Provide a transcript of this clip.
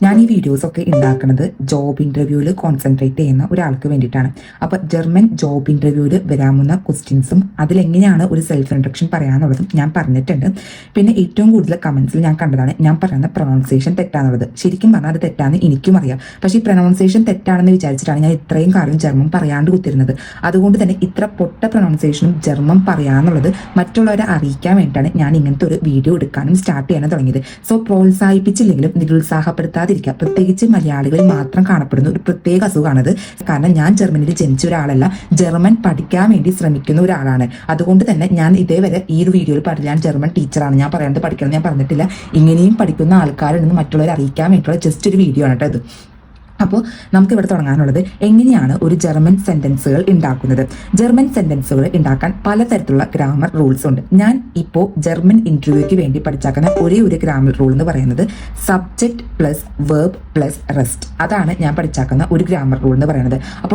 ഞാൻ ഈ വീഡിയോസൊക്കെ ഉണ്ടാക്കുന്നത് ജോബ് ഇന്റർവ്യൂവിൽ കോൺസെൻട്രേറ്റ് ചെയ്യുന്ന ഒരാൾക്ക് വേണ്ടിയിട്ടാണ്. അപ്പോൾ ജർമ്മൻ ജോബ് ഇന്റർവ്യൂവിൽ വരാവുന്ന ക്വസ്റ്റ്യൻസും അതിലെങ്ങനെയാണ് ഒരു സെൽഫ് ഇൻട്രൊഡക്ഷൻ പറയാന്നുള്ളതും ഞാൻ പറഞ്ഞിട്ടുണ്ട്. പിന്നെ ഏറ്റവും കൂടുതൽ കമന്റ്സിൽ ഞാൻ കണ്ടതാണ് ഞാൻ പറയുന്ന പ്രൊണൗൺസിയേഷൻ തെറ്റാന്നുള്ളത്. ശരിക്കും പറഞ്ഞാൽ അത് തെറ്റാന്ന് എനിക്കും അറിയാം. പക്ഷേ ഈ പ്രൊണൗൺസിയേഷൻ തെറ്റാണെന്ന് വിചാരിച്ചിട്ടാണ് ഞാൻ ഇത്രയും കാര്യം ജർമ്മൻ പറയാണ്ട് കുത്തിരുന്നത്. അതുകൊണ്ട് തന്നെ ഇത്ര പൊട്ട പ്രൊണൗൺസിയേഷനും ജർമ്മൻ പറയാന്നുള്ളത് മറ്റുള്ളവരെ അറിയിക്കാൻ വേണ്ടിയിട്ടാണ് ഞാൻ ഇങ്ങനത്തെ ഒരു വീഡിയോ എടുക്കാനും സ്റ്റാർട്ട് ചെയ്യാനും തുടങ്ങിയത്. സോ പ്രോത്സാഹിപ്പിച്ചില്ലെങ്കിലും നിരുത്സാഹപ്പെടുത്താതിരിക്കുക. പ്രത്യേകിച്ച് മലയാളികളിൽ മാത്രം കാണപ്പെടുന്ന ഒരു പ്രത്യേക അസുഖമാണത്. കാരണം ഞാൻ ജർമ്മനിയിൽ ജനിച്ച ഒരാളല്ല, ജർമ്മൻ പഠിക്കാൻ വേണ്ടി ശ്രമിക്കുന്ന ഒരാളാണ്. അതുകൊണ്ട് തന്നെ ഞാൻ ഇതേവരെ ഈ ഒരു വീഡിയോയിൽ പറഞ്ഞ ഞാൻ ജർമ്മൻ ടീച്ചറാണ്, ഞാൻ പറയുന്നത് പഠിക്കണം ഞാൻ പറഞ്ഞിട്ടില്ല. ഇങ്ങനെയും പഠിക്കുന്ന ആൾക്കാരുണ്ടെന്ന് മറ്റുള്ളവരെ അറിയിക്കാൻ വേണ്ടിയിട്ടുള്ള ജസ്റ്റ് ഒരു വീഡിയോ ആണ് കേട്ടോ ഇത്. അപ്പോൾ നമുക്ക് ഇവിടെ തുടങ്ങാനുള്ളത് എങ്ങനെയാണ് ഒരു ജർമ്മൻ സെന്റൻസുകൾ ഉണ്ടാക്കുന്നത്. ജർമ്മൻ സെന്റൻസുകൾ ഉണ്ടാക്കാൻ പലതരത്തിലുള്ള ഗ്രാമർ റൂൾസ് ഉണ്ട്. ഞാൻ ഇപ്പോൾ ജർമ്മൻ ഇന്റർവ്യൂക്ക് വേണ്ടി പഠിച്ചാക്കുന്ന ഒരേ ഒരു ഗ്രാമർ റൂൾ എന്ന് പറയുന്നത് subject plus verb plus rest. അതാണ് ഞാൻ പഠിച്ചാക്കുന്ന ഒരു ഗ്രാമർ റൂൾ എന്ന് പറയുന്നത്. അപ്പോൾ